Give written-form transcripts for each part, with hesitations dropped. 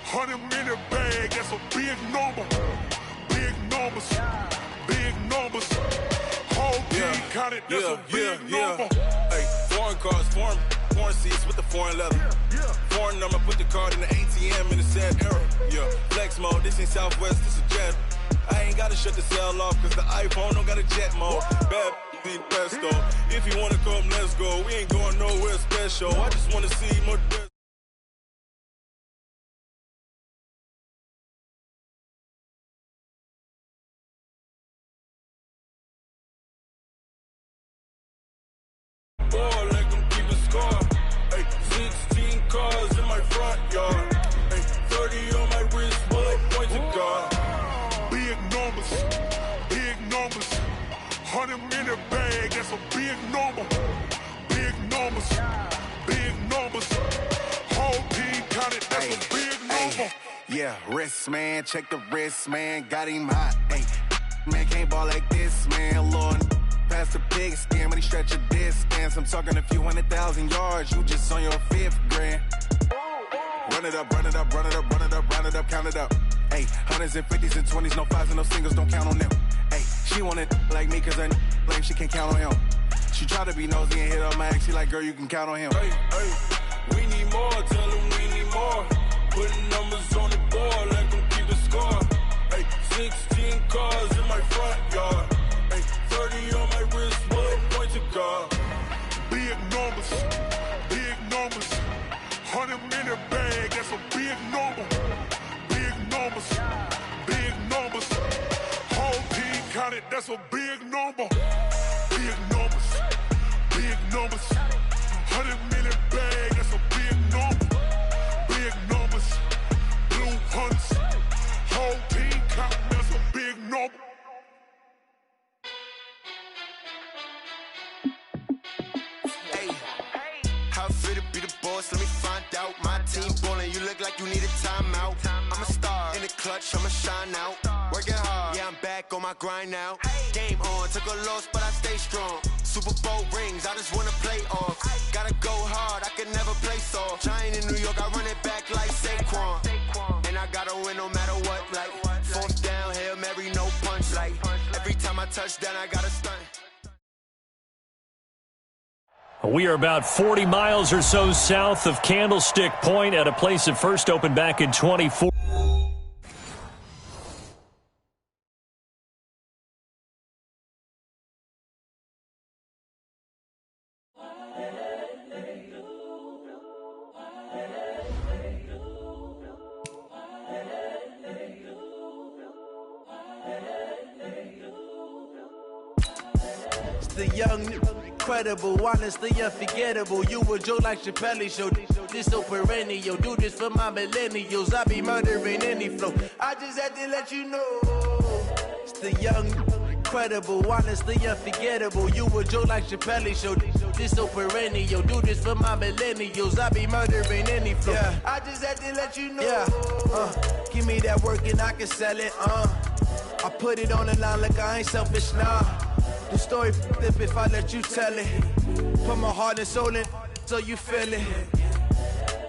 100 in the bag, that's a big number. Big numbers, big numbers. Whole team counted, that's a big number. Hey, foreign cars, foreign seats with the foreign leather. Foreign number, put the card in the ATM in the sad era. Yeah, flex mode, this ain't Southwest, this a jet. I ain't gotta shut the cell off, cause the iPhone don't got a jet mode. Bad be best though. If you wanna come, let's go. We ain't going nowhere special. I just wanna see more. Ball, let them keep a score. Hey, 16 cars in my front yard. Hey, 30 on my wrist, bullet point to God. Big numbers, big numbers. 100 in the bag, that's a big number. Big numbers, big numbers. Whole team counted, that's a big number. Yeah, wrist, man, check the wrist, man. Got him hot, hey. Man, can't ball like this, man, Lord. Past the pig skin, but he stretch a distance. I'm talking a few 100,000 yards, you just on your 5th grand. Run it up, run it up, run it up, run it up, run it up, count it up. Hey, 100s and 50s and 20s, no 5s and no singles, don't count on them. Hey, she want it like me, cause her lame, she can't count on him. She try to be nosy and hit up my ex, she like, girl, you can count on him. Hey, we need more, tell them we need more. Putting numbers on the board, let them keep the score. Hey, 16 cars in my front yard. Hey, 30 on my wrist, bullet point to God. Big numbers, big numbers. 100 in the bag, that's a big number. Big numbers, big numbers. Whole team counted, that's a big number. Big numbers, big numbers. 100 in the bag, that's a big number. Big numbers, blue hunts. Whole team counting, that's a big number. How fit to be the boss? Let me find out. My team ballin', you look like you need a timeout. I'm a star in the clutch, I'ma shine out. Working hard, yeah, I'm back on my grind now. Game on, took a loss, but I stay strong. Super Bowl rings, I just wanna play off. Gotta go hard, I can never play soft. Giant in New York, I run it back like Saquon. And I gotta win no matter what, like 4th down, Hail Mary, no punch. Like every time I touch down, I gotta stunt. We are about 40 miles or so south of Candlestick Point at a place that first opened back in 24. The young, incredible, honestly unforgettable. You a joke like Chappelle Show. This so perennial. Do this for my millennials. I be murdering any flow. I just had to let you know. It's the young, incredible, honestly unforgettable. You a joke like Chappelle Show. This so perennial. Do this for my millennials. I be murdering any flow. Yeah. I just had to let you know. Yeah. Give me that work and I can sell it. I put it on the line like I ain't selfish, nah. The story flip if I let you tell it. Put my heart and soul in so you feel it.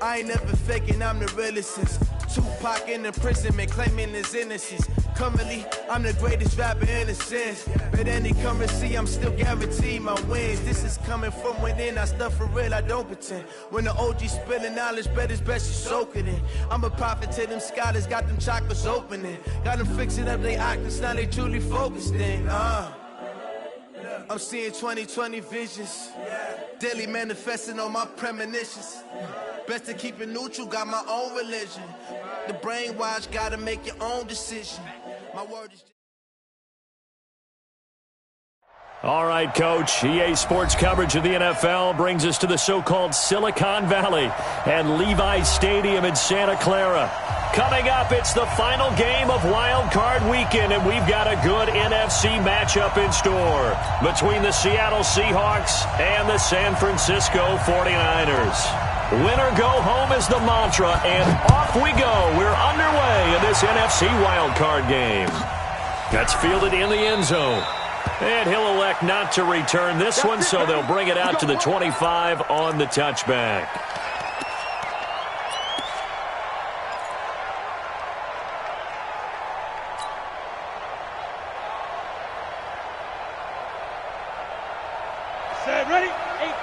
I ain't never faking, I'm the realest since Tupac in imprisonment, claiming his innocence. Currently, I'm the greatest rapper in a sense. But any currency, I'm still guaranteed my wins. This is coming from within, I stuff for real, I don't pretend. When the OG spilling knowledge, bet it's best you soak it in. I'm a prophet to them scholars, got them chakras opening. Got them fixing up their octaves, now they truly focused in. I'm seeing 2020 visions. Daily manifesting on my premonitions. Best to keep it neutral, got my own religion. The brainwash, gotta make your own decision. My word is... All right, Coach. EA Sports coverage of the NFL brings us to the so-called Silicon Valley and Levi's Stadium in Santa Clara. Coming up, it's the final game of Wild Card Weekend, and we've got a good NFC matchup in store between the Seattle Seahawks and the San Francisco 49ers. Win or go home is the mantra, and off we go. We're underway in this NFC Wild Card game. That's fielded in the end zone. And he'll elect not to return this one, so they'll bring it out to the 25 on the touchback.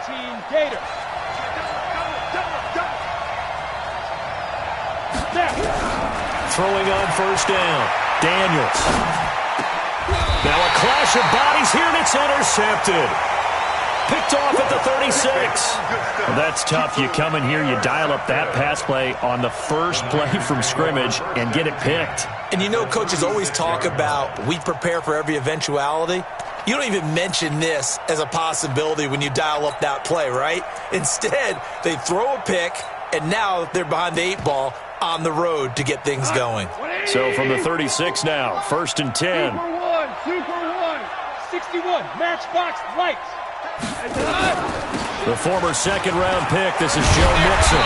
Gator. Throwing on first down. Daniels. Now a clash of bodies here, and it's intercepted. Picked off at the 36. Well, that's tough. You come in here, you dial up that pass play on the first play from scrimmage and get it picked. And you know, coaches always talk about we prepare for every eventuality. You don't even mention this as a possibility when you dial up that play, right? Instead, they throw a pick, and now they're behind the 8 ball on the road to get things going. So from the 36 now, 1st and 10. Super one, 61, matchbox lights. The former second-round pick, this is Joe Mixon.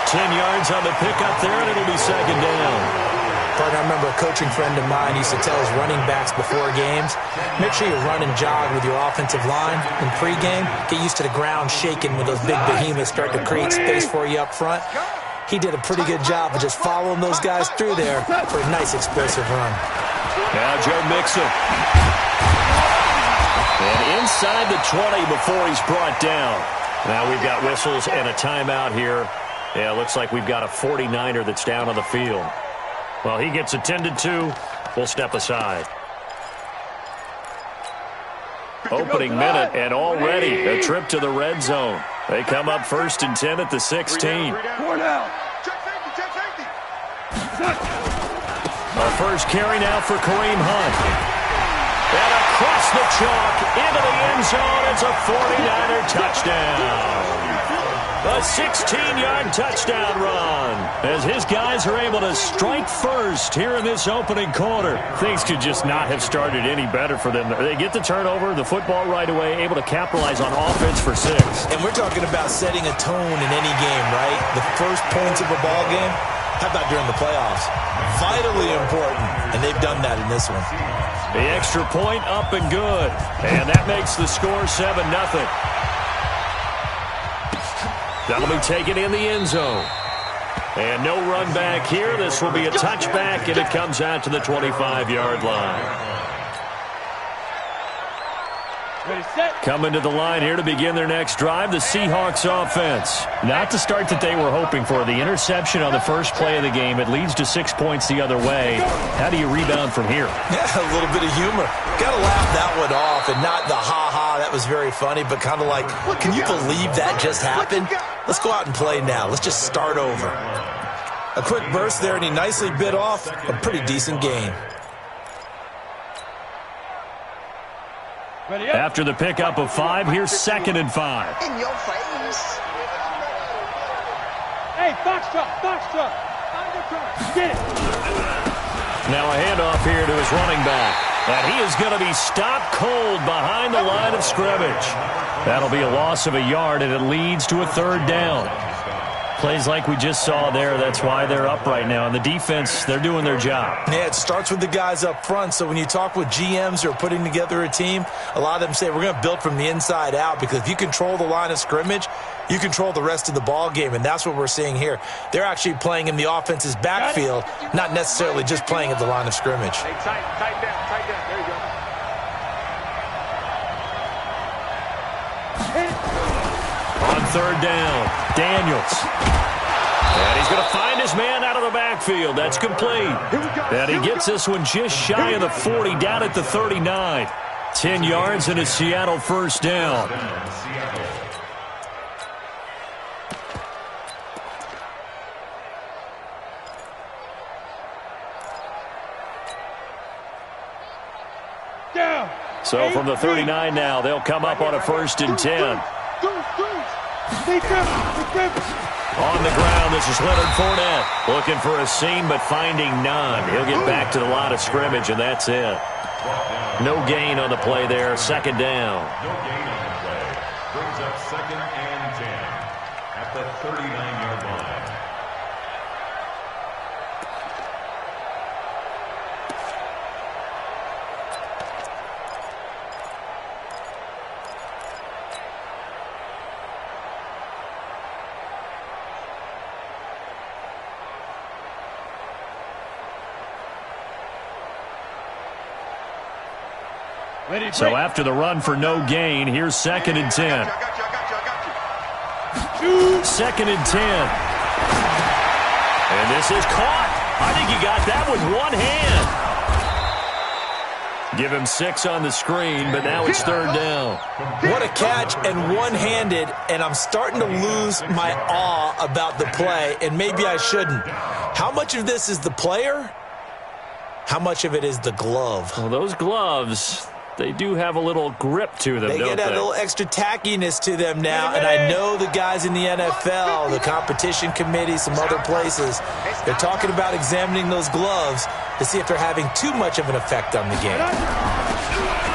10 yards on the pickup there, and it'll be second down. I remember a coaching friend of mine used to tell his running backs before games, make sure you run and jog with your offensive line in pregame. Get used to the ground shaking when those big behemoths start to create space for you up front. He did a pretty good job of just following those guys through there for a nice explosive run. Now Joe Mixon. And inside the 20 before he's brought down. Now we've got whistles and a timeout here. Yeah, looks like we've got a 49er that's down on the field. Well, he gets attended to. We'll step aside. Opening minute, and already a trip to the red zone. They come up 1st and 10 at the 16. A first carry now for Kareem Hunt. And across the chalk into the end zone. It's a 49er touchdown. A 16-yard touchdown run as his guys are able to strike first here in this opening quarter. Things could just not have started any better for them. They get the turnover, the football right away, able to capitalize on offense for 6. And we're talking about setting a tone in any game, right? The first points of a ball game, how about during the playoffs? Vitally important, and they've done that in this one. The extra point up and good, and that makes the score 7-0. That'll be taken in the end zone. And no run back here. This will be a touchback, and it comes out to the 25-yard line. Coming to the line here to begin their next drive, the Seahawks offense. Not the start that they were hoping for. The interception on the first play of the game, it leads to 6 points the other way. How do you rebound from here? Yeah, a little bit of humor. Got to laugh that one off, and not the ha-ha, that was very funny, but kind of like, can you believe that just happened? Let's go out and play now. Let's just start over. A quick burst there, and he nicely bit off a pretty decent gain. After the pickup of 5, here's 2nd and 5. In your face. Hey, Foxtrot. Get it. Now a handoff here to his running back. And he is going to be stopped cold behind the line of scrimmage. That'll be a loss of a yard, and it leads to a 3rd down. Plays like we just saw there, that's why they're up right now. And the defense, they're doing their job. Yeah, it starts with the guys up front. So when you talk with GMs who are putting together a team, a lot of them say we're going to build from the inside out, because if you control the line of scrimmage, you control the rest of the ball game, and that's what we're seeing here. They're actually playing in the offense's backfield, not necessarily just playing at the line of scrimmage. Hey, tight down. There you go. On 3rd down, Daniels. And he's going to find his man out of the backfield. That's complete. And he gets this one just shy of the 40, down at the 39. 10 yards and a Seattle 1st down. So from the 39 now, they'll come up on a 1st and 10. On the ground, this is Leonard Fournette. Looking for a seam, but finding none. He'll get back to the line of scrimmage, and that's it. No gain on the play there. 2nd down. No gain on the play. Brings up 2nd and 10 at the 39-yard line. So after the run for no gain, here's 2nd and 10. 2nd and 10. And this is caught. I think he got that with one hand. Give him 6 on the screen, but now it's 3rd down. What a catch, and one-handed, and I'm starting to lose my awe about the play, and maybe I shouldn't. How much of this is the player? How much of it is the glove? Well, those gloves, they do have a little grip to them, They don't get a little extra tackiness to them now, and I know the guys in the NFL, the competition committee, some other places, they're talking about examining those gloves to see if they're having too much of an effect on the game.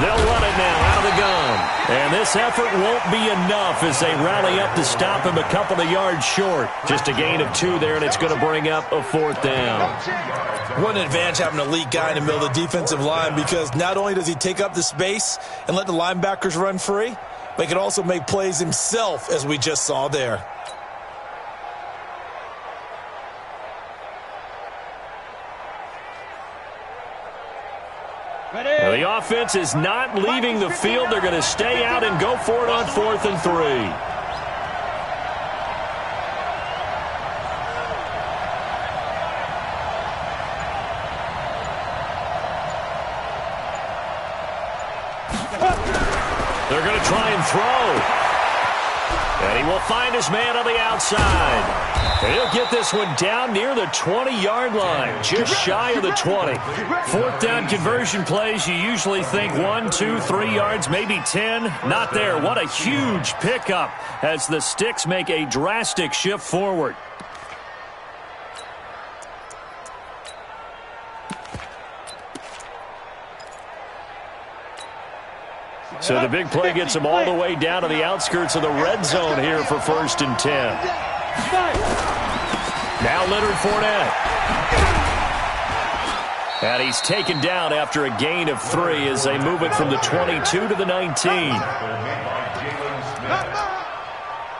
They'll run it now out of the gun. And this effort won't be enough as they rally up to stop him a couple of yards short. Just a gain of 2 there, and it's going to bring up a 4th down. What an advantage having an elite guy in the middle of the defensive line, because not only does he take up the space and let the linebackers run free, but he can also make plays himself, as we just saw there. Well, the offense is not leaving the field. They're going to stay out and go for it on 4th and 3. They're going to try and throw. And he will find his man on the outside. And he'll get this one down near the 20-yard line, just shy of the 20. 4th down conversion plays, you usually think 1, 2, 3 yards, maybe 10. Not there. What a huge pickup as the Sticks make a drastic shift forward. So the big play gets him all the way down to the outskirts of the red zone here for 1st and 10. Now Leonard Fournette. And he's taken down after a gain of 3 as they move it from the 22 to the 19.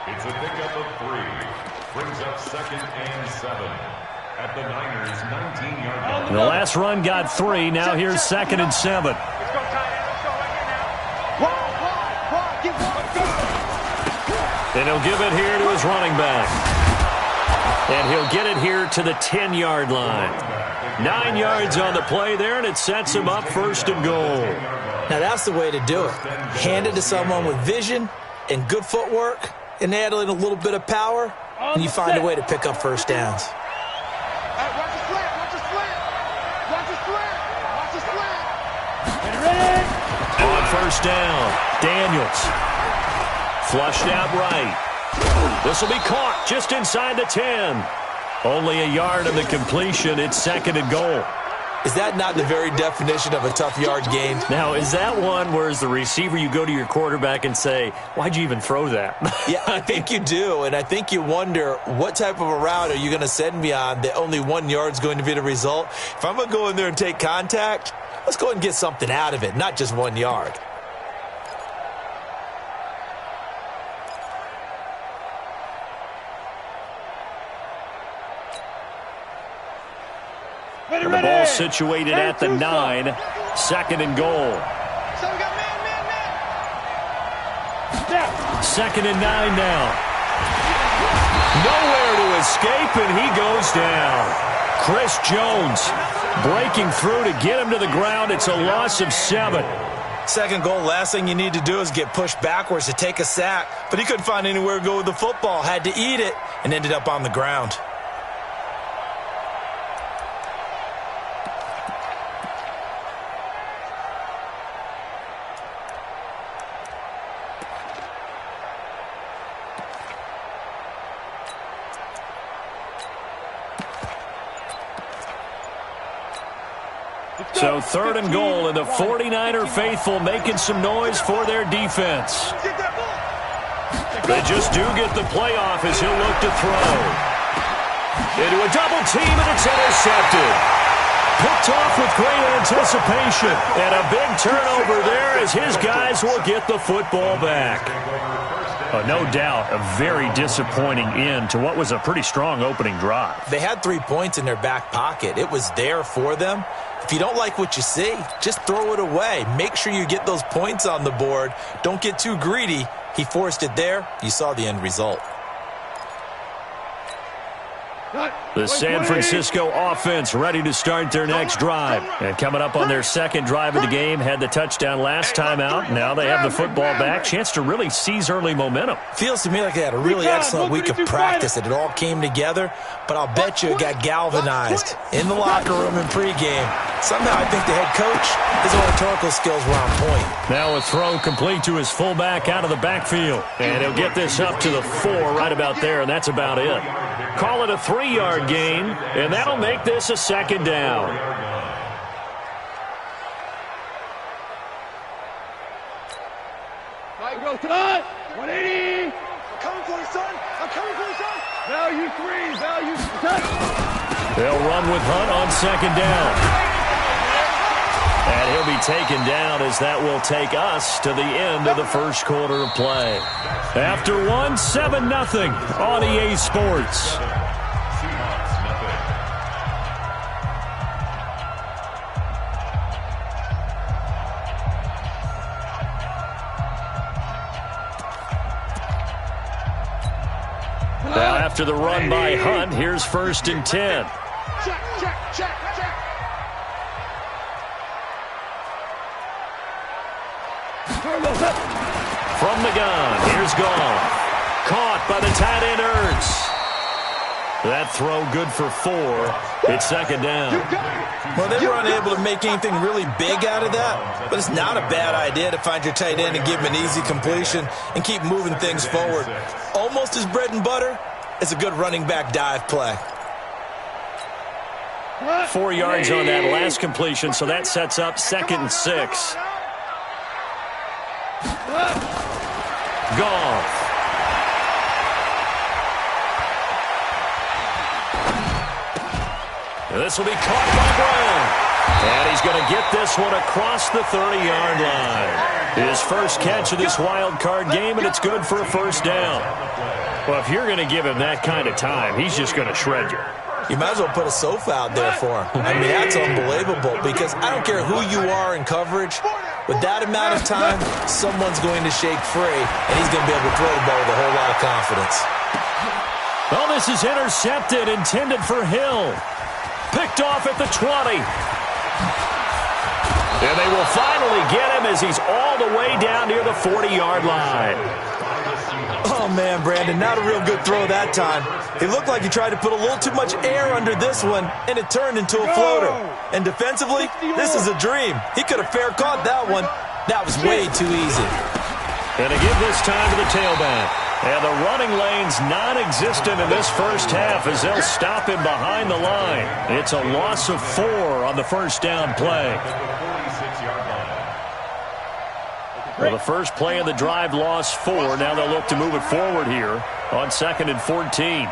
It's a pickup of 3. Brings up 2nd and 7 at the Niners' 19-yard line. The last run got 3. Now here's 2nd and 7. And he'll give it here to his running back. And he'll get it here to the 10-yard line. 9 yards on the play there, and it sets him up 1st and goal. Now that's the way to do it. Hand it to someone with vision and good footwork, and add in a little bit of power, and you find a way to pick up 1st downs. On 1st down, Daniels. Flushed out right. This will be caught just inside the 10. Only a yard on the completion. It's 2nd and goal. Is that not the very definition of a tough yard gain? Now, is that one where as the receiver you go to your quarterback and say, why'd you even throw that? Yeah, I think you do, and I think you wonder what type of a route are you going to send me on that only 1 yard's going to be the result? If I'm going to go in there and take contact, let's go ahead and get something out of it, not just 1 yard. And the ball situated at the 9. 2nd and goal. 2nd and 9 now. Nowhere to escape, and he goes down. Chris Jones breaking through to get him to the ground. It's a loss of 7. 2nd goal, last thing you need to do is get pushed backwards to take a sack. But he couldn't find anywhere to go with the football, had to eat it, and ended up on the ground. So 3rd and goal, and the 49er faithful making some noise for their defense. They just do get the play off as he'll look to throw. Into a double team, and it's intercepted. Picked off with great anticipation. And a big turnover there as his guys will get the football back. No doubt, a very disappointing end to what was a pretty strong opening drive. They had 3 points in their back pocket. It was there for them. If you don't like what you see, just throw it away. Make sure you get those points on the board. Don't get too greedy. He forced it there. You saw the end result. The San Francisco offense ready to start their next drive. And coming up on their second drive of the game, had the touchdown last time out. Now they have the football back. Chance to really seize early momentum. Feels to me like they had a really excellent week of practice. It all came together, but I'll bet you it got galvanized in the locker room in pregame. Somehow I think the head coach, his rhetorical skills were on point. Now a throw complete to his fullback out of the backfield. And he'll get this up to the 4 right about there, and that's about it. Call it a 3-yard gain, and that'll make this a second down. Right, go, son! 180! I'm coming for you, son! I'm coming for you, son! Value 3, value touch! They'll run with Hunt on second down. And he'll be taken down as that will take us to the end of the first quarter of play. After 7-0 on EA Sports. Now after the run by Hunt, here's 1st and 10. Check, check, check, check! From the gun, here's Goff. Caught by the tight end Ertz. That throw good for 4. It's second down. Well, they were unable to make anything really big out of that, but it's not a bad idea to find your tight end and give him an easy completion and keep moving things forward. Almost his bread and butter is a good running back dive play. 4 yards on that last completion, so that sets up 2nd and 6. Goff. This will be caught by Brown. And he's going to get this one across the 30-yard line. His first catch of this wild card game, and it's good for a first down. Well, if you're going to give him that kind of time, he's just going to shred you. You might as well put a sofa out there for him. I mean, that's unbelievable because I don't care who you are in coverage. With that amount of time, someone's going to shake free, and he's going to be able to throw the ball with a whole lot of confidence. Well, this is intercepted, intended for Hill. Picked off at the 20. And they will finally get him as he's all the way down near the 40-yard line. Oh, man, Brandon, not a real good throw that time. It looked like he tried to put a little too much air under this one, and it turned into a floater. And defensively, this is a dream. He could have fair caught that one. That was way too easy. And to give this time to the tailback. And the running lane's non-existent in this first half as they'll stop him behind the line. It's a loss of 4 on the first down play. Well, the first play of the drive lost 4. Now they'll look to move it forward here on 2nd and 14.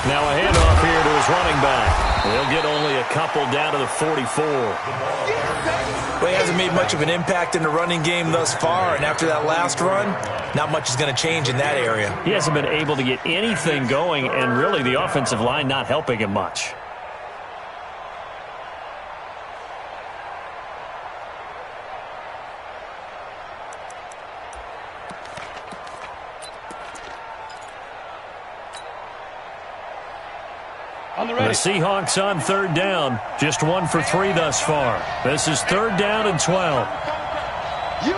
Now a handoff here to his running back. He'll get only a couple down to the 44. Well, he hasn't made much of an impact in the running game thus far, and after that last run, not much is going to change in that area. He hasn't been able to get anything going, and really the offensive line not helping him much. The Seahawks on 3rd down. Just 1 for 3 thus far. This is 3rd down and 12. You.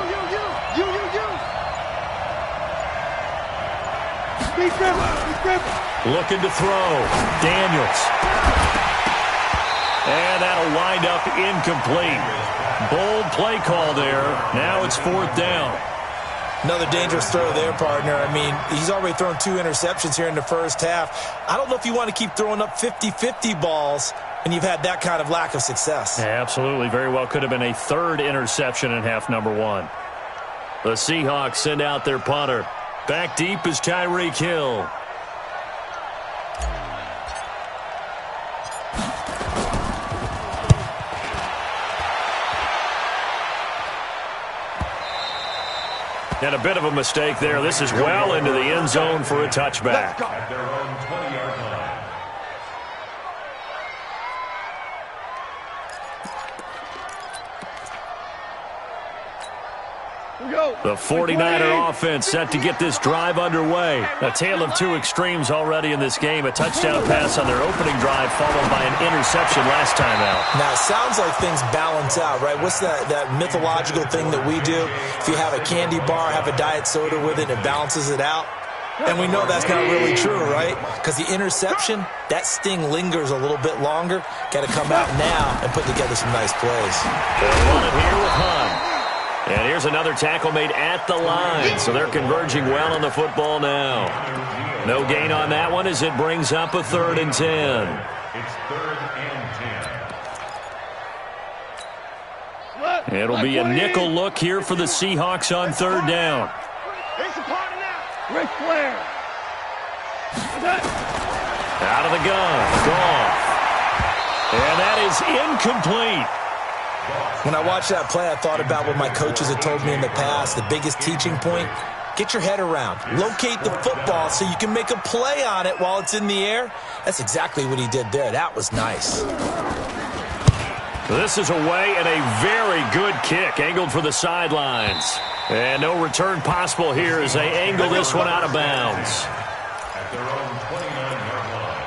Looking to throw. Daniels. And that'll wind up incomplete. Bold play call there. Now it's 4th down. Another dangerous throw there, partner. I mean, he's already thrown 2 interceptions here in the first half. I don't know if you want to keep throwing up 50-50 balls when you've had that kind of lack of success. Yeah, absolutely. Very well could have been a 3rd interception in half number 1. The Seahawks send out their punter. Back deep is Tyreek Hill. And a bit of a mistake there. This is well into the end zone for a touchback. At their own 20-yard line. The 49er offense set to get this drive underway. A tale of two extremes already in this game. A touchdown pass on their opening drive followed by an interception last time out. Now, it sounds like things balance out, right? What's that mythological thing that we do? If you have a candy bar, have a diet soda with it, it balances it out. And we know that's not really true, right? Because the interception, that sting lingers a little bit longer. Got to come out now and put together some nice plays. They'll run it here with Hunt. And here's another tackle made at the line. So they're converging well on the football now. No gain on that one as it brings up a 3rd and 10. It's 3rd and 10. It'll be a nickel look here for the Seahawks on 3rd down. Ric Flair. Out of the gun. Goff. And that is incomplete. When I watched that play, I thought about what my coaches had told me in the past. The biggest teaching point, get your head around. Locate the football so you can make a play on it while it's in the air. That's exactly what he did there. That was nice. This is away and a very good kick, angled for the sidelines. And no return possible here as they angle this one out of bounds. At their own 29-yard line.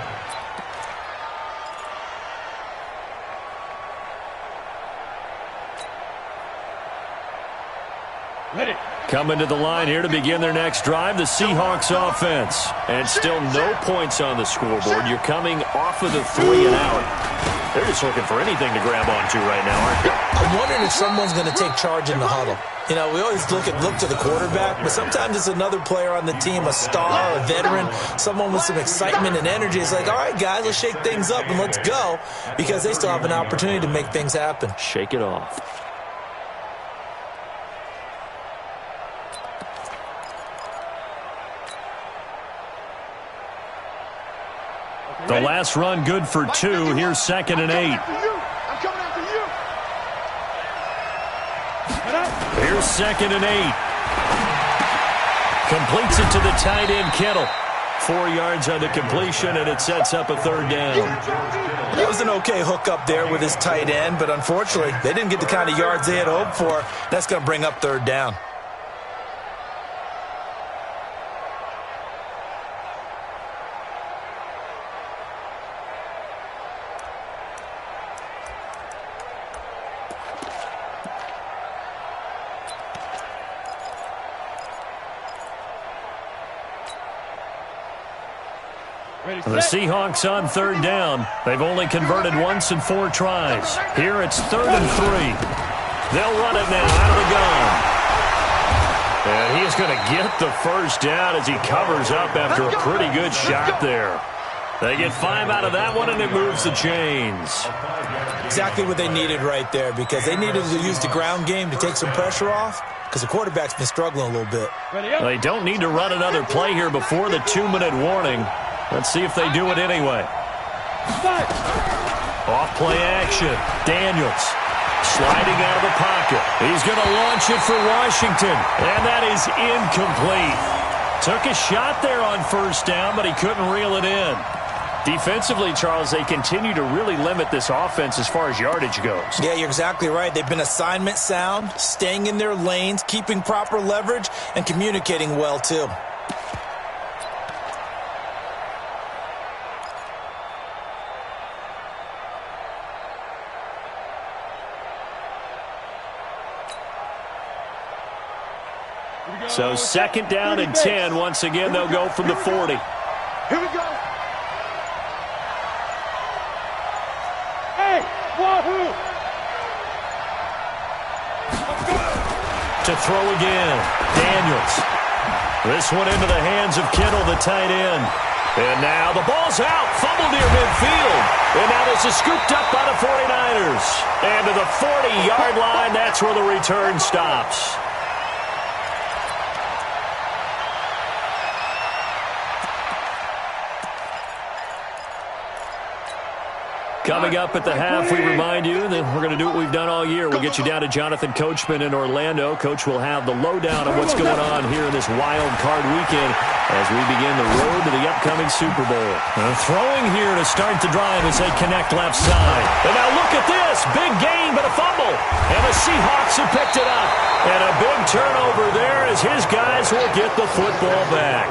Coming to the line here to begin their next drive, the Seahawks offense. And still no points on the scoreboard. You're coming off of the 3 and out. They're just looking for anything to grab onto right now, aren't they? I'm wondering if someone's going to take charge in the huddle. You know, we always look to the quarterback, but sometimes it's another player on the team, a star, a veteran, someone with some excitement and energy. It's like, all right, guys, let's shake things up and let's go, because they still have an opportunity to make things happen. Shake it off. The last run good for 2. Here's 2nd and 8. I'm coming after you. Here's 2nd and 8. Completes it to the tight end, Kittle. 4 yards on the completion, and it sets up a 3rd down. It was an okay hookup there with his tight end, but unfortunately, they didn't get the kind of yards they had hoped for. That's going to bring up 3rd down. The Seahawks on 3rd down. They've only converted once in 4 tries. Here it's 3rd and 3. They'll run it now out of the gun. And he's going to get the 1st down as he covers up after a pretty good shot there. They get 5 out of that one, and it moves the chains. Exactly what they needed right there, because they needed to use the ground game to take some pressure off, because the quarterback's been struggling a little bit. They don't need to run another play here before the 2-minute warning. Let's see if they do it anyway. Off play action. Daniels sliding out of the pocket. He's going to launch it for Washington, and that is incomplete. Took a shot there on 1st down, but he couldn't reel it in. Defensively, Charles, they continue to really limit this offense as far as yardage goes. Yeah, you're exactly right. They've been assignment sound, staying in their lanes, keeping proper leverage, and communicating well, too. So 2nd down and 10. Once again, they'll go from the 40. Here we go. Hey, wahoo! To throw again. Daniels. This one into the hands of Kittle, the tight end. And now the ball's out. Fumble near midfield. And now this is scooped up by the 49ers. And to the 40-yard line, that's where the return stops. Coming up at the half, we remind you that we're going to do what we've done all year. We'll get you down to Jonathan Coachman in Orlando. Coach will have the lowdown on what's going on here in this wild card weekend as we begin the road to the upcoming Super Bowl. Throwing here to start the drive as they connect left side. And now look at this. Big gain, but a fumble. And the Seahawks have picked it up. And a big turnover there as his guys will get the football back.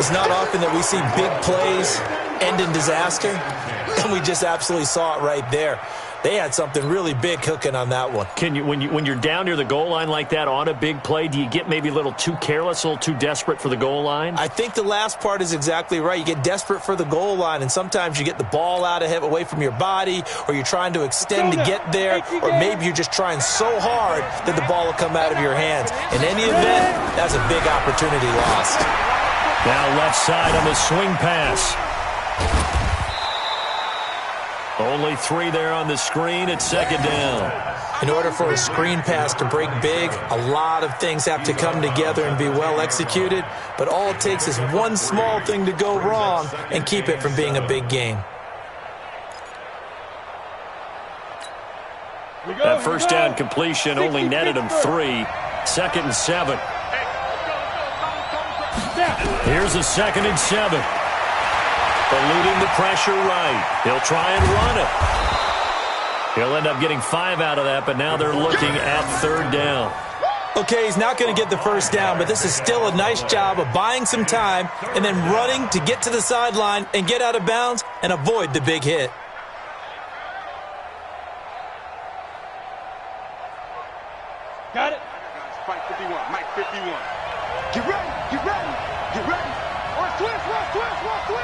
It's not often that we see big plays end in disaster, and we just absolutely saw it right there. They had something really big cooking on that one. Can you, when you're down near the goal line like that on a big play, do you get maybe a little too careless, a little too desperate for the goal line? I think the last part is exactly right. You get desperate for the goal line, and sometimes you get the ball out of it, away from your body, or you're trying to extend to get there, or maybe you're just trying so hard that the ball will come out of your hands. In any event, that's a big opportunity lost. Now left side on the swing pass. Only 3 there on the screen. It's second down. In order for a screen pass to break big, a lot of things have to come together and be well executed. But all it takes is one small thing to go wrong and keep it from being a big game. That first down completion only netted him 3. Second and 7. Here's a second and 7. Eluding the pressure right. He'll try and run it. He'll end up getting 5 out of that, but now they're looking at third down. Okay, he's not going to get the first down, but this is still a nice job of buying some time and then running to get to the sideline and get out of bounds and avoid the big hit. Got it? Mike 51, Mike 51. Get ready, get ready, get ready. Watch twist, watch twist, watch twist.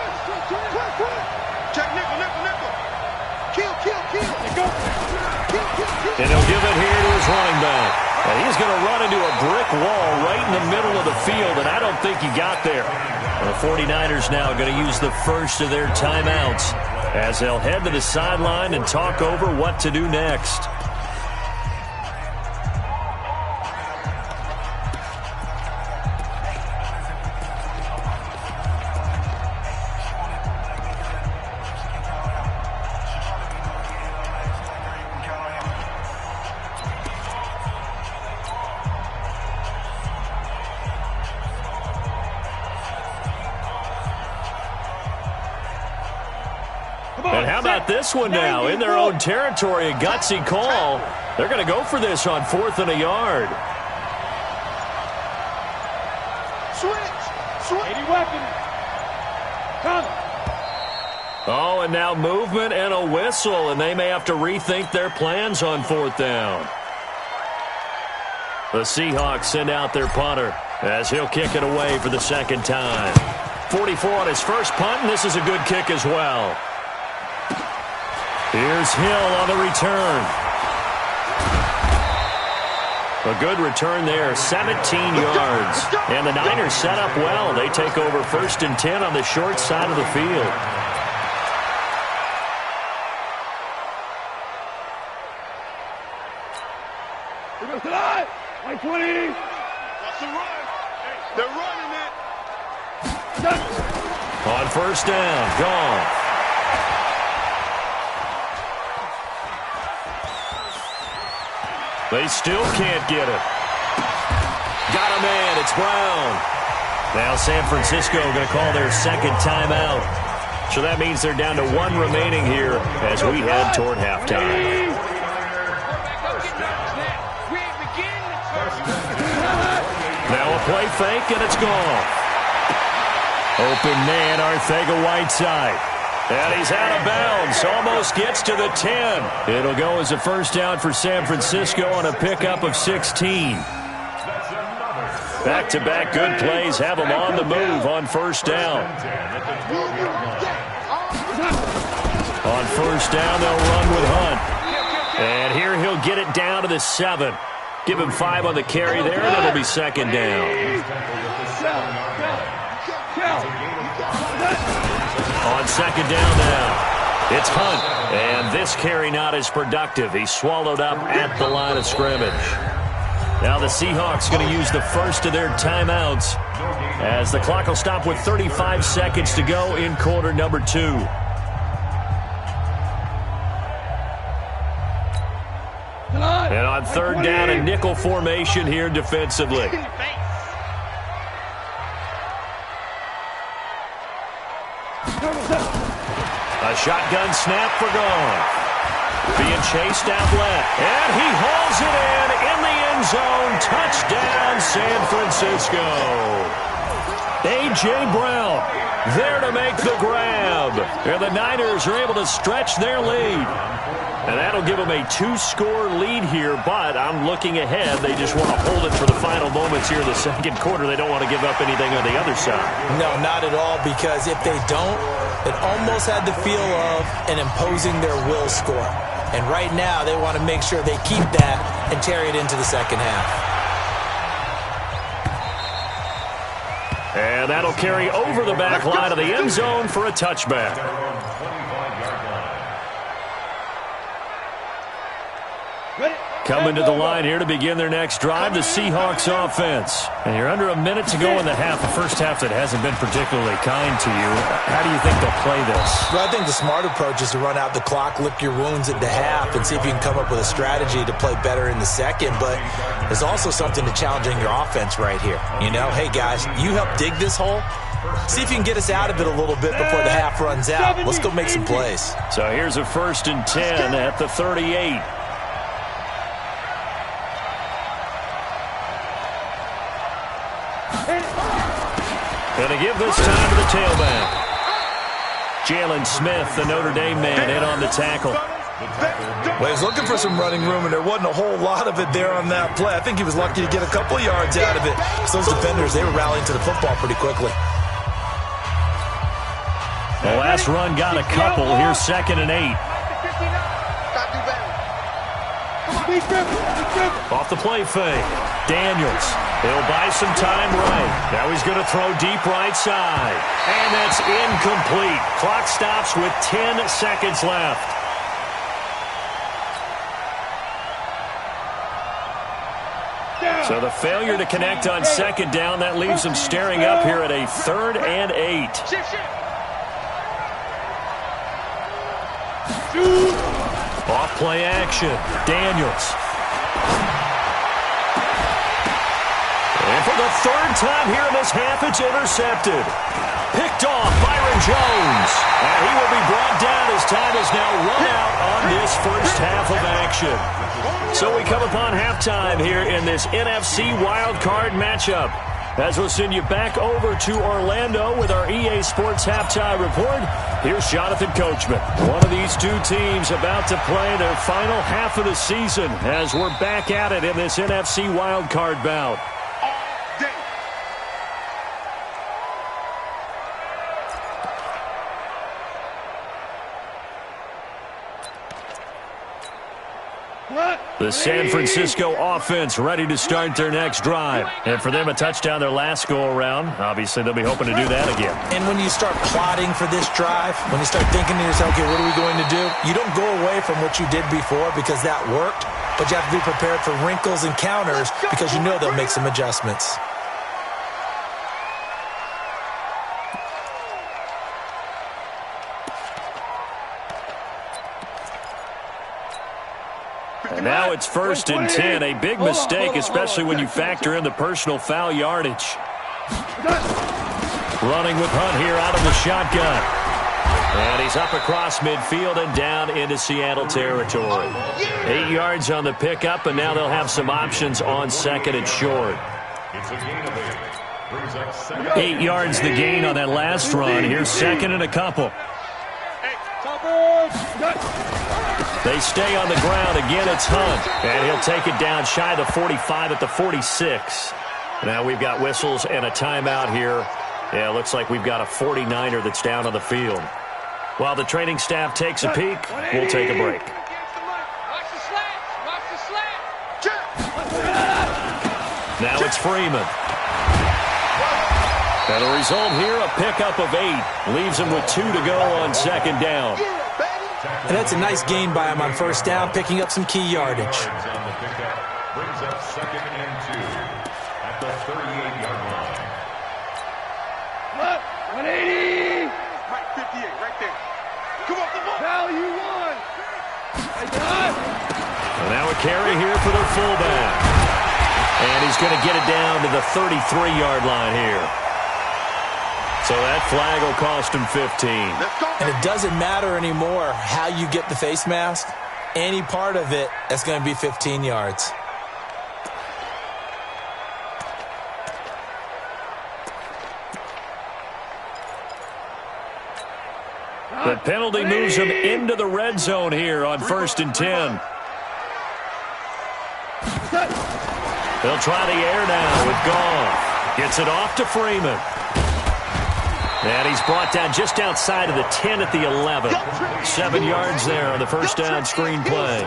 Twist, twist. Check nickel, nickel, nickel. Kill, kill, kill. Go. Kill, kill, kill. And he'll give it here to his running back. And he's going to run into a brick wall right in the middle of the field, and I don't think he got there. The 49ers now going to use the first of their timeouts as they'll head to the sideline and talk over what to do next. And how about this one now? In their own territory, a gutsy call. They're going to go for this on 4th and a yard. Switch. 80 weapon. Come. Oh, and now movement and a whistle, and they may have to rethink their plans on 4th down. The Seahawks send out their punter as he'll kick it away for the second time. 44 on his first punt, and this is a good kick as well. Here's Hill on the return. A good return there, 17 yards. And the Niners set up well. They take over 1st and 10 on the short side of the field. Here goes tonight. 120. Watch the run. They're running it. On 1st down, gone. They still can't get it. Got a man. It's Brown. Now San Francisco going to call their second timeout. So that means they're down to 1 remaining here as we head toward halftime. Now a play fake, and it's gone. Open man, Arcega-Whiteside. And he's out of bounds. Almost gets to the 10. It'll go as a first down for San Francisco on a pickup of 16. Back-to-back good plays have him on the move on 1st down. On 1st down, they'll run with Hunt. And here he'll get it down to the 7. Give him 5 on the carry there, and it'll be second down. On second down now, it's Hunt, and this carry not as productive. He's swallowed up at the line of scrimmage. Now the Seahawks going to use the first of their timeouts as the clock will stop with 35 seconds to go in quarter number 2. And on third down, a nickel formation here defensively. A shotgun snap for Goff. Being chased out left. And he hauls it in the end zone. Touchdown, San Francisco. A.J. Brown there to make the grab. And the Niners are able to stretch their lead. And that'll give them a 2-score lead here, but I'm looking ahead. They just want to hold it for the final moments here in the second quarter. They don't want to give up anything on the other side. No, not at all, because if they don't, it almost had the feel of an imposing their will score. And right now, they want to make sure they keep that and carry it into the second half. And that'll carry over the back line of the end zone for a touchback. Coming to the line here to begin their next drive, the Seahawks offense. And you're under a minute to go in the half, the first half that hasn't been particularly kind to you. How do you think they'll play this? Well, I think the smart approach is to run out the clock, lick your wounds at the half, and see if you can come up with a strategy to play better in the second. But there's also something to challenging your offense right here. You know, hey, guys, you help dig this hole. See if you can get us out of it a little bit before the half runs out. Let's go make some plays. So here's a 1st and 10 at the 38. Going to give this time to the tailback. Jalen Smith, the Notre Dame man, in on the tackle. Well, he was looking for some running room, and there wasn't a whole lot of it there on that play. I think he was lucky to get a couple of yards out of it. So those defenders, they were rallying to the football pretty quickly. The last run got a couple. Here's 2nd and 8. Off the play fake. Daniels. He'll buy some time right. Now he's going to throw deep right side. And that's incomplete. Clock stops with 10 seconds left. So the failure to connect on 2nd down, that leaves them staring up here at a 3rd and 8. Off play action. Daniels. And for the 3rd time here in this half, it's intercepted. Picked off Byron Jones. And he will be brought down as time is now run out on this first half of action. So we come upon halftime here in this NFC wildcard matchup. As we'll send you back over to Orlando with our EA Sports Halftime Report, here's Jonathan Coachman. One of these two teams about to play their final half of the season as we're back at it in this NFC wildcard bout. The San Francisco offense ready to start their next drive. And for them, a touchdown their last go-around. Obviously, they'll be hoping to do that again. And when you start plotting for this drive, when you start thinking to yourself, okay, what are we going to do? You don't go away from what you did before because that worked, but you have to be prepared for wrinkles and counters because you know they'll make some adjustments. And now it's 1st and 10. A big mistake, especially when you factor in the personal foul yardage. Running with Hunt here out of the shotgun. And he's up across midfield and down into Seattle territory. 8 yards on the pickup, and now they'll have some options on 2nd and short. 8 yards the gain on that last run. Here's 2nd and a couple. They stay on the ground. Again, it's Hunt. And he'll take it down shy of the 45 at the 46. Now we've got whistles and a timeout here. Yeah, it looks like we've got a 49er that's down on the field. While the training staff takes a peek, we'll take a break. Now it's Freeman. And the result here, a pickup of 8. Leaves him with 2 to go on 2nd down. And that's a nice gain by him on 1st down, picking up some key yardage. Brings up 2nd and 2 at the 38-yard line. 180! Right, 58, right there. Come on, come on. Value 1. And now a carry here for their fullback. And he's going to get it down to the 33-yard line here. So that flag will cost him 15. And it doesn't matter anymore how you get the face mask. Any part of it, that's going to be 15 yards. The penalty moves him into the red zone here on 1st and 10. They'll try the air now with Goff. Gets it off to Freeman. And he's brought down just outside of the 10 at the 11. 7 yards there on the first down screen play.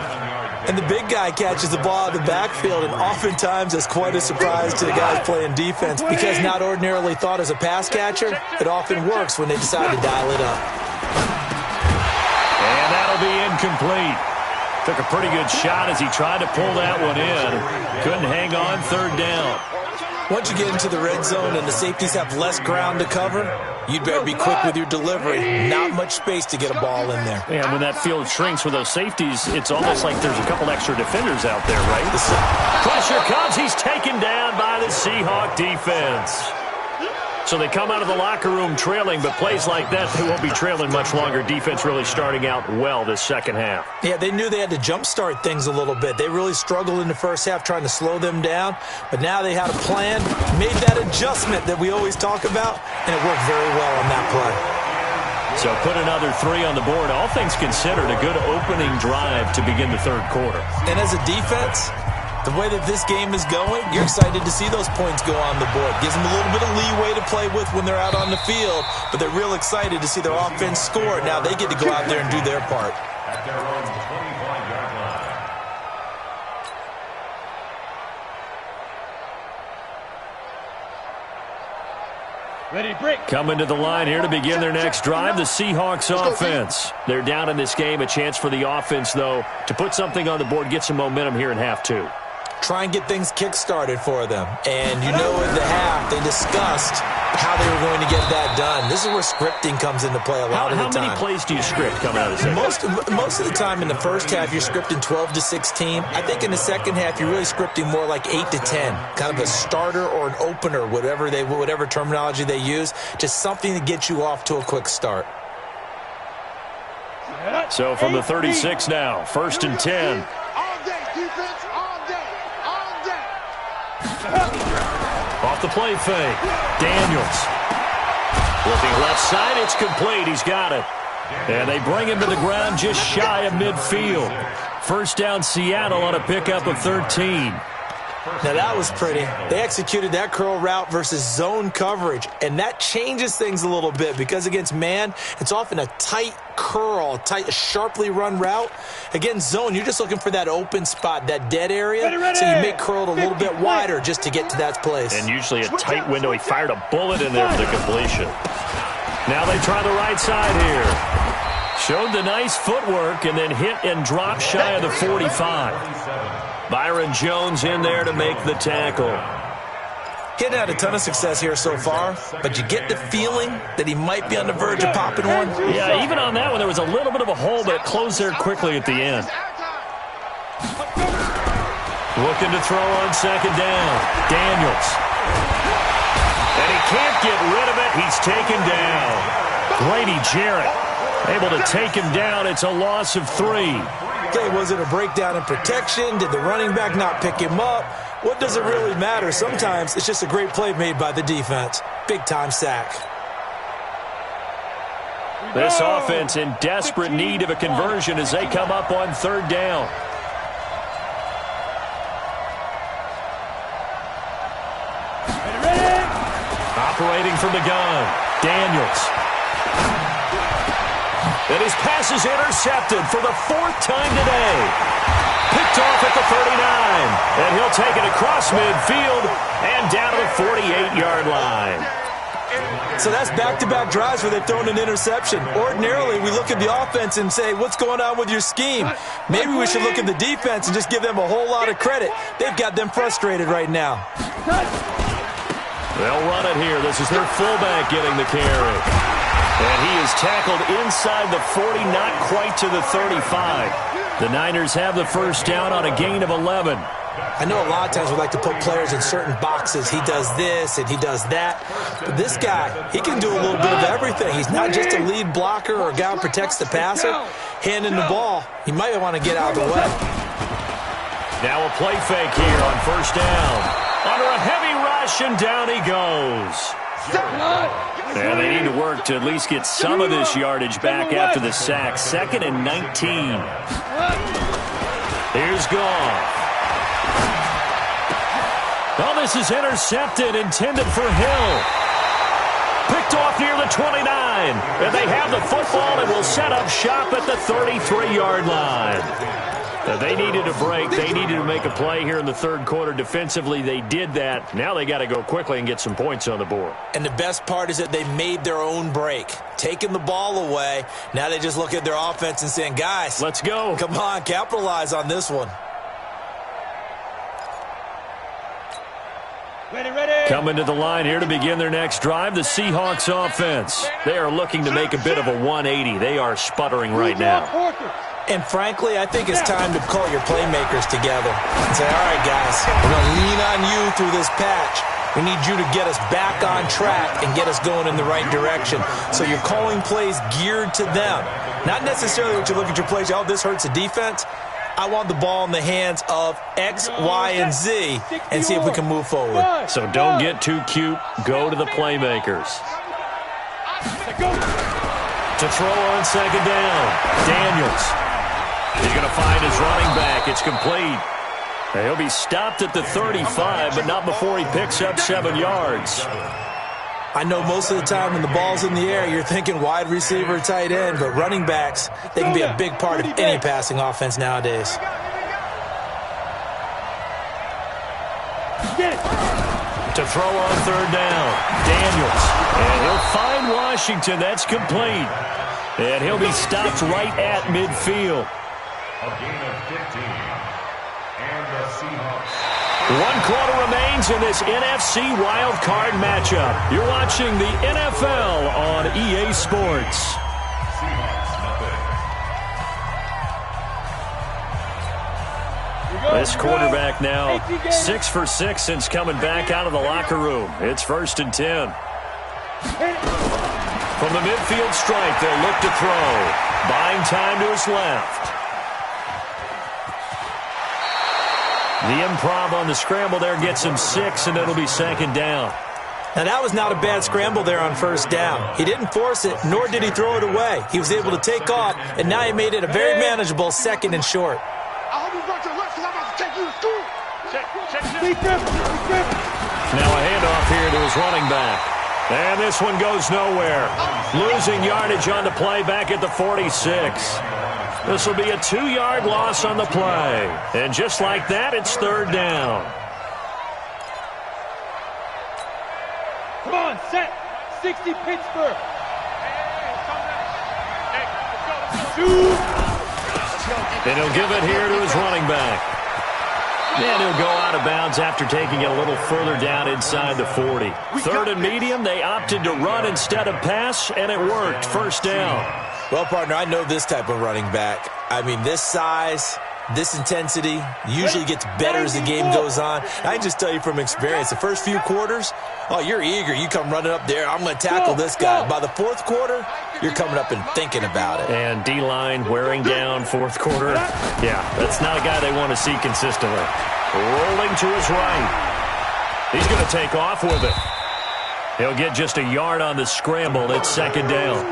And the big guy catches the ball out of the backfield, and oftentimes it's quite a surprise to the guys playing defense because not ordinarily thought as a pass catcher, it often works when they decide to dial it up. And that'll be incomplete. Took a pretty good shot as he tried to pull that one in. Couldn't hang on 3rd down. Once you get into the red zone and the safeties have less ground to cover, you'd better be quick with your delivery. Not much space to get a ball in there. And when that field shrinks with those safeties, it's almost like there's a couple extra defenders out there, right? Pressure comes. He's taken down by the Seahawk defense. So they come out of the locker room trailing, but plays like that, they won't be trailing much longer. Defense really starting out well this second half. Yeah, they knew they had to jumpstart things a little bit. They really struggled in the first half trying to slow them down, but now they had a plan, made that adjustment that we always talk about, and it worked very well on that play. So put another 3 on the board. All things considered, a good opening drive to begin the 3rd quarter. And as a defense, the way that this game is going, you're excited to see those points go on the board. Gives them a little bit of leeway to play with when they're out on the field, but they're real excited to see their offense score. Now they get to go out there and do their part. At their own 25-yard line. Ready to break. Coming to the line here to begin their next drive, the Seahawks offense. They're down in this game. A chance for the offense, though, to put something on the board, get some momentum here in half 2. Try and get things kick-started for them. And you know in the half, they discussed how they were going to get that done. This is where scripting comes into play a lot of the time. How many plays do you script coming out of the second? Most of the time in the first half, you're scripting 12 to 16. I think in the second half, you're really scripting more like 8 to 10. Kind of a starter or an opener, whatever terminology they use. Just something to get you off to a quick start. So from the 36 now, 1st and 10. All day, defense, all day, all day. Off the play fake. Daniels. Looking left side, it's complete. He's got it. And they bring him to the ground just shy of midfield. First down, Seattle on a pickup of 13. Now that was pretty. They executed that curl route versus zone coverage, and that changes things a little bit because against man, it's often a tight curl, sharply run route. Against zone, you're just looking for that open spot, that dead area, so you make curl it a little bit wider just to get to that place. And usually a tight window. He fired a bullet in there for the completion. Now they try the right side here. Showed the nice footwork and then hit and dropped shy of the 45. Byron Jones in there to make the tackle. He hadn't had a ton of success here so far, but you get the feeling that he might be on the verge of popping one. Yeah, even on that one, there was a little bit of a hole, but it closed there quickly at the end. Looking to throw on second down. Daniels. And he can't get rid of it. He's taken down. Grady Jarrett able to take him down. It's a loss of 3. Okay, was it a breakdown in protection? Did the running back not pick him up? What does it really matter? Sometimes it's just a great play made by the defense. Big-time sack. This offense in desperate need of a conversion as they come up on 3rd down. Operating from the gun, Daniels. And his pass is intercepted for the 4th time today. Picked off at the 39. And he'll take it across midfield and down to the 48-yard line. So that's back-to-back drives where they've thrown an interception. Ordinarily, we look at the offense and say, what's going on with your scheme? Maybe we should look at the defense and just give them a whole lot of credit. They've got them frustrated right now. They'll run it here. This is their fullback getting the carry. And he is tackled inside the 40, not quite to the 35. The Niners have the first down on a gain of 11. I know a lot of times we like to put players in certain boxes. He does this and he does that. But this guy, he can do a little bit of everything. He's not just a lead blocker or a guy who protects the passer. Handing the ball, he might want to get out of the way. Now a play fake here on first down. Under a heavy rush, and down he goes. And they need to work to at least get some of this yardage back after the sack. 2nd and 19. Here's Goff. Oh, this is intercepted, intended for Hill. Picked off near the 29. And they have the football and will set up shop at the 33-yard line. They needed a break. They needed to make a play here in the third quarter. Defensively, they did that. Now they got to go quickly and get some points on the board. And the best part is that they made their own break. Taking the ball away. Now they just look at their offense and saying, guys, let's go. Come on, capitalize on this one. Coming to the line here to begin their next drive, the Seahawks offense. They are looking to make a bit of a 180. They are sputtering right now. And frankly, I think it's time to call your playmakers together and say, all right, guys, we're going to lean on you through this patch. We need you to get us back on track and get us going in the right direction. So you're calling plays geared to them. Not necessarily what you look at your plays, oh, this hurts the defense. I want the ball in the hands of X, Y, and Z and see if we can move forward. So don't get too cute. Go to the playmakers. To throw on second down, Daniels. He's going to find his running back. It's complete. He'll be stopped at the 35, but not before he picks up 7 yards. I know most of the time when the ball's in the air, you're thinking wide receiver, tight end, but running backs, they can be a big part of any passing offense nowadays. To throw on third down, Daniels. And he'll find Washington. That's complete. And he'll be stopped right at midfield. A gain of 15. And the Seahawks. 1 quarter remains in this NFC Wild Card matchup. You're watching the NFL on EA Sports. Seahawks, nothing. This quarterback now 6 for 6 since coming back out of the locker room. It's 1st and 10. From the midfield stripe, they'll look to throw. Buying time to his left. The improv on the scramble there gets him 6, and it'll be 2nd down. Now, that was not a bad scramble there on first down. He didn't force it, nor did he throw it away. He was able to take off, and now he made it a very manageable 2nd and short. I hope you got your left because I'm about to take you to school. Now a handoff here to his running back. And this one goes nowhere. Losing yardage on the play back at the 46. This will be a 2-yard loss on the play. And just like that, it's 3rd down. Come on, set. 60 Pittsburgh. And he'll give it here to his running back. And he'll go out of bounds after taking it a little further down inside the 40. 3rd and medium, they opted to run instead of pass, and it worked. 1st down. Well, partner, I know this type of running back. I mean, this size, this intensity usually gets better as the game goes on. I can just tell you from experience, the first few quarters, oh, you're eager. You come running up there, I'm going to tackle this guy. By the 4th quarter, you're coming up and thinking about it. And D-line wearing down 4th quarter. Yeah, that's not a guy they want to see consistently. Rolling to his right. He's going to take off with it. He'll get just a yard on the scramble. It's 2nd down.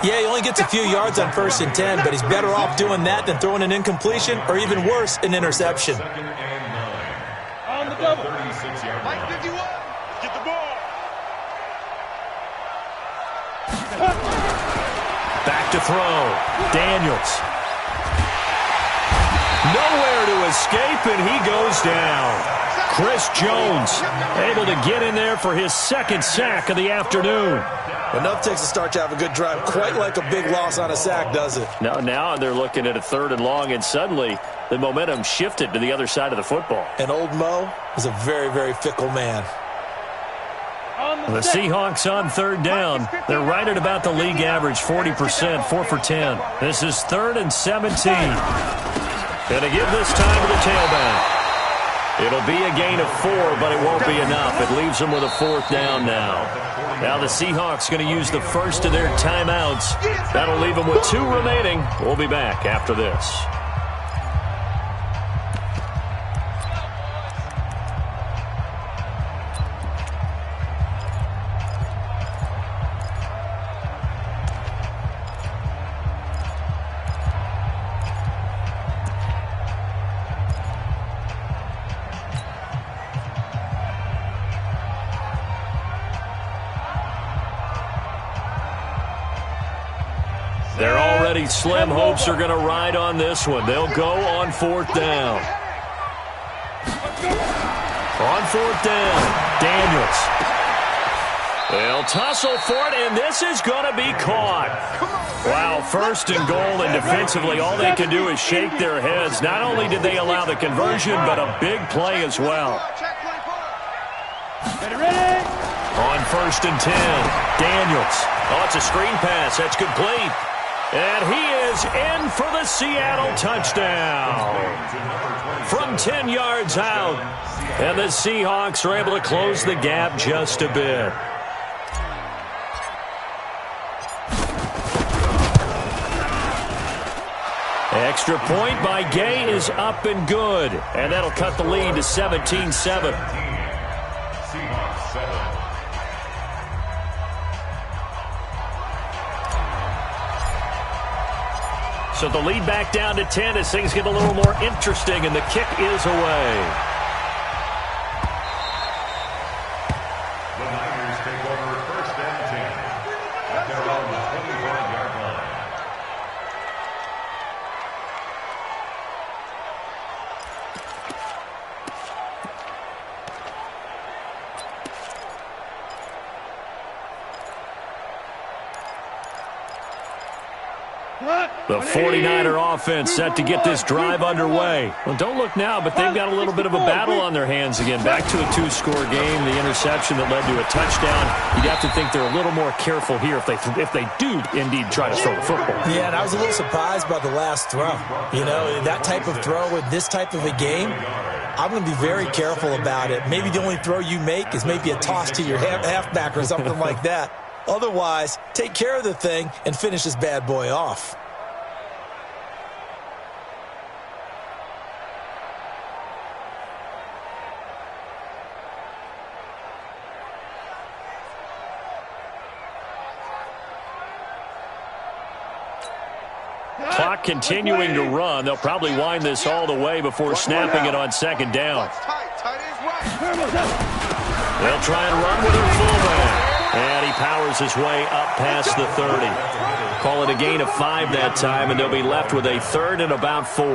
Yeah, he only gets a few yards on 1st and 10, but he's better off doing that than throwing an incompletion or even worse, an interception. 2nd and 9. On the double. 36-yard line. 51. Get the ball. Back to throw. Daniels. Nowhere to escape, and he goes down. Chris Jones able to get in there for his 2nd sack of the afternoon. Enough takes a start to have a good drive, quite like a big loss on a sack, does it? Now they're looking at a 3rd and long, and suddenly the momentum shifted to the other side of the football. And old Mo is a very, very fickle man. The Seahawks on 3rd down. They're right at about the league average, 40%, 4 for 10. This is 3rd and 17. And to give this time to the tailback. It'll be a gain of 4, but it won't be enough. It leaves them with a 4th down now. Now the Seahawks going to use the first of their timeouts. That'll leave them with 2 remaining. We'll be back after this. Their already slim hopes are going to ride on this one. They'll go on 4th down. On 4th down, Daniels. They'll tussle for it, and this is going to be caught. Wow, 1st and goal, and defensively all they can do is shake their heads. Not only did they allow the conversion, but a big play as well. On 1st and 10, Daniels. Oh, it's a screen pass. That's complete. And he is in for the Seattle touchdown. From 10 yards out. And the Seahawks are able to close the gap just a bit. Extra point by Gay is up and good. And that'll cut the lead to 17-7. Seahawks 7. So the lead back down to 10 as things get a little more interesting, and the kick is away. The Niners take over 1st and 10 at their own 25-yard line. The 49er offense set to get this drive underway. Well, don't look now, but they've got a little bit of a battle on their hands again. Back to a 2-score game, the interception that led to a touchdown. You'd have to think they're a little more careful here if they do indeed try to throw the football. Yeah, and I was a little surprised by the last throw. You know, that type of throw with this type of a game, I'm going to be very careful about it. Maybe the only throw you make is maybe a toss to your halfback or something like that. Otherwise, take care of the thing and finish this bad boy off. Clock continuing to run. They'll probably wind this all the way before snapping it on 2nd down. They'll try and run with their fullback. And he powers his way up past the 30. Call it a gain of 5 that time, and they'll be left with a 3rd and about 4.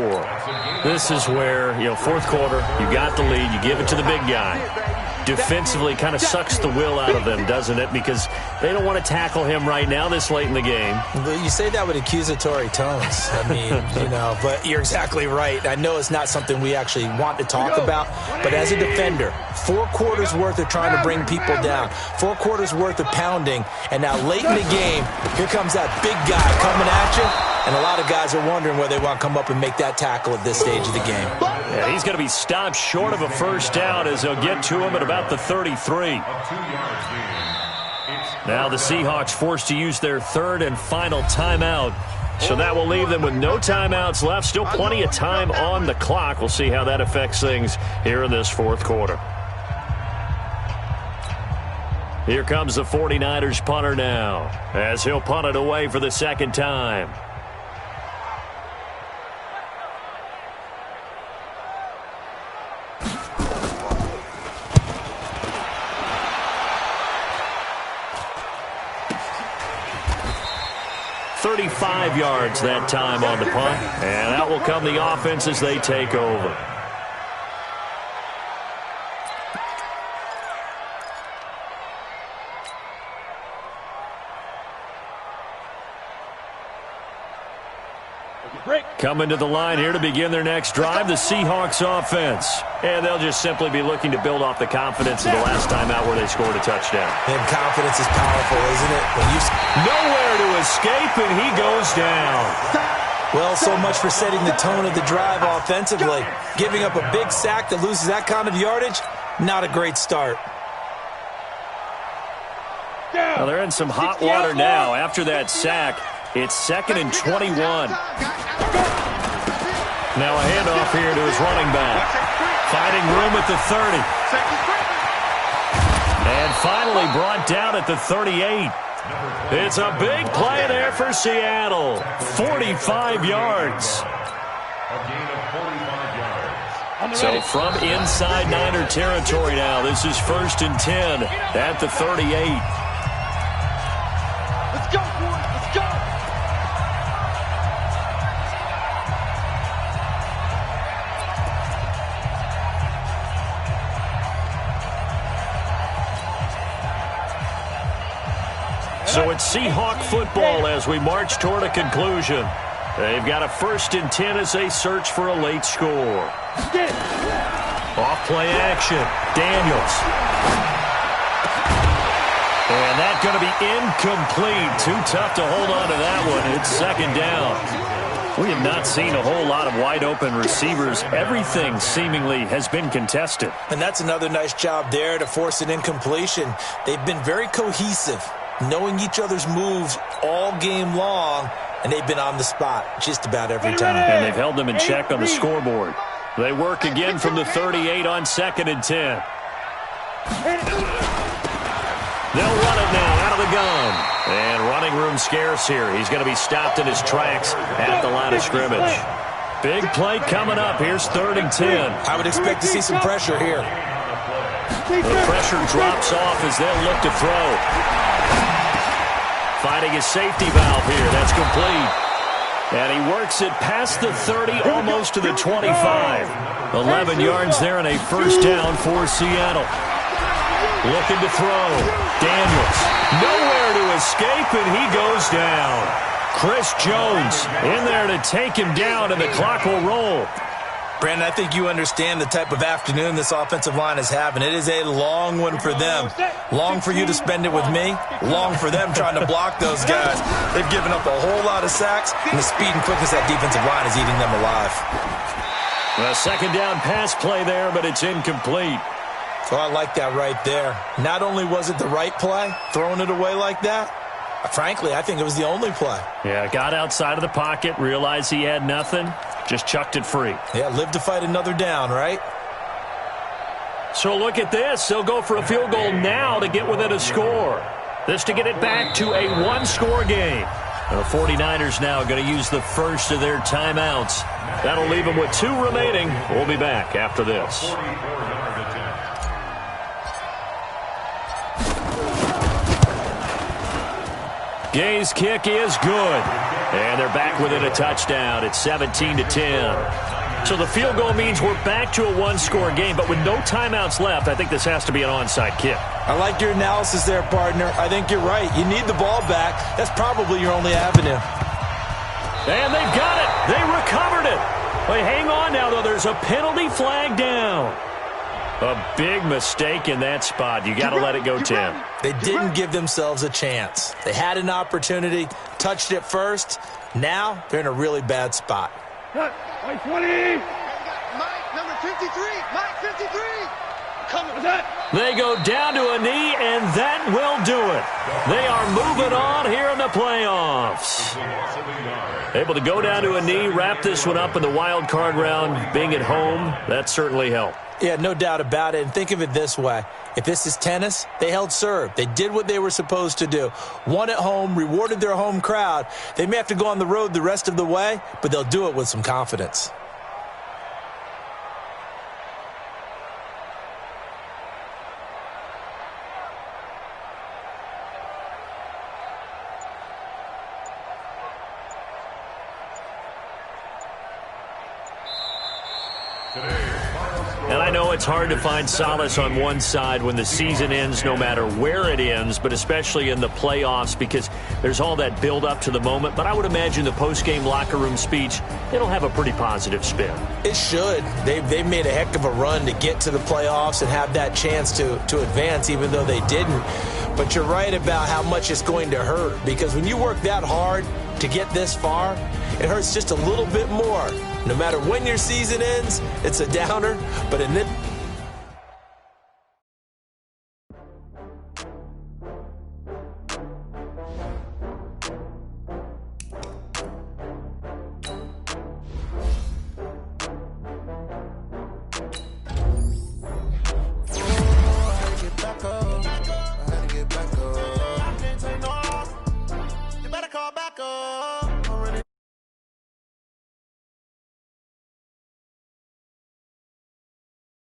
This is where, 4th quarter, you got the lead, you give it to the big guy. Defensively kind of sucks the will out of them, doesn't it? Because they don't want to tackle him right now this late in the game. But you say that with accusatory tones. I mean, but you're exactly right. I know it's not something we actually want to talk about, but as a defender, 4 quarters worth of trying to bring people down, 4 quarters worth of pounding, and now late in the game, here comes that big guy coming at you. And a lot of guys are wondering whether they want to come up and make that tackle at this stage of the game. Yeah, he's going to be stopped short of a 1st down as they'll get to him at about the 33. Now the Seahawks forced to use their 3rd and final timeout. So that will leave them with no timeouts left. Still plenty of time on the clock. We'll see how that affects things here in this 4th quarter. Here comes the 49ers punter now as he'll punt it away for the 2nd time. .35 yards that time on the punt. And out will come the offense as they take over. Coming to the line here to begin their next drive, the Seahawks offense. And they'll just simply be looking to build off the confidence of the last time out where they scored a touchdown. And confidence is powerful, isn't it? Nowhere to escape, and he goes down. Well, so much for setting the tone of the drive offensively. Giving up a big sack that loses that kind of yardage, not a great start. Well, they're in some hot water now. After that sack, it's 2nd and 21. Now a handoff here to his running back. Finding room at the 30. And finally brought down at the 38. It's a big play there for Seattle. 45 yards. A gain of 45 yards. So from inside Niner territory now, this is 1st and 10 at the 38. Let's go, boys. Let's go. So it's Seahawk football as we march toward a conclusion. They've got a 1st and 10 as they search for a late score. Off play action. Daniels. And that's going to be incomplete. Too tough to hold on to that one. It's 2nd down. We have not seen a whole lot of wide open receivers. Everything seemingly has been contested. And that's another nice job there to force an incompletion. They've been very cohesive, knowing each other's moves all game long, and they've been on the spot just about every time. And they've held them in check on the scoreboard. They work again from the 38 on 2nd and 10. They'll run it now out of the gun. And running room scarce here. He's going to be stopped in his tracks at the line of scrimmage. Big play coming up. Here's 3rd and 10. I would expect to see some pressure here. The pressure drops off as they'll look to throw. Finding his safety valve here. That's complete. And he works it past the 30, almost to the 25. 11 yards there and a 1st down for Seattle. Looking to throw. Daniels. Nowhere to escape, and he goes down. Chris Jones in there to take him down, and the clock will roll. Brandon, I think you understand the type of afternoon this offensive line is having. It is a long one for them. Long for you to spend it with me. Long for them trying to block those guys. They've given up a whole lot of sacks, and the speed and quickness of that defensive line is eating them alive. A 2nd down pass play there, but it's incomplete. So I like that right there. Not only was it the right play, throwing it away like that, frankly, I think it was the only play. Yeah, got outside of the pocket, realized he had nothing, just chucked it free. Yeah, live to fight another down, right? So look at this. They'll go for a field goal now to get within a score. This to get it back to a 1-score game. The 49ers now going to use the first of their timeouts. That'll leave them with 2 remaining. We'll be back after this. Gay's kick is good. And they're back within a touchdown. It's 17-10. So the field goal means we're back to a 1-score game, but with no timeouts left, I think this has to be an onside kick. I like your analysis there, partner. I think you're right. You need the ball back. That's probably your only avenue. And they've got it. They recovered it. They hang on now, though. There's a penalty flag down. A big mistake in that spot. You got to let it go, Tim. They didn't give themselves a chance. They had an opportunity, touched it first. Now they're in a really bad spot. Mike 20. Mike, number 53. Mike 53. Coming with that. They go down to a knee, and that will do it. They are moving on here in the playoffs. Able to go down to a knee, wrap this one up in the wild card round. Being at home, that certainly helped. Yeah, no doubt about it. And think of it this way. If this is tennis, they held serve. They did what they were supposed to do. Won at home, rewarded their home crowd. They may have to go on the road the rest of the way, but they'll do it with some confidence. And I know it's hard to find solace on one side when the season ends, no matter where it ends, but especially in the playoffs because there's all that build-up to the moment. But I would imagine the post-game locker room speech, it'll have a pretty positive spin. It should. They've made a heck of a run to get to the playoffs and have that chance to advance, even though they didn't. But you're right about how much it's going to hurt because when you work that hard, to get this far, it hurts just a little bit more. No matter when your season ends, it's a downer, but in this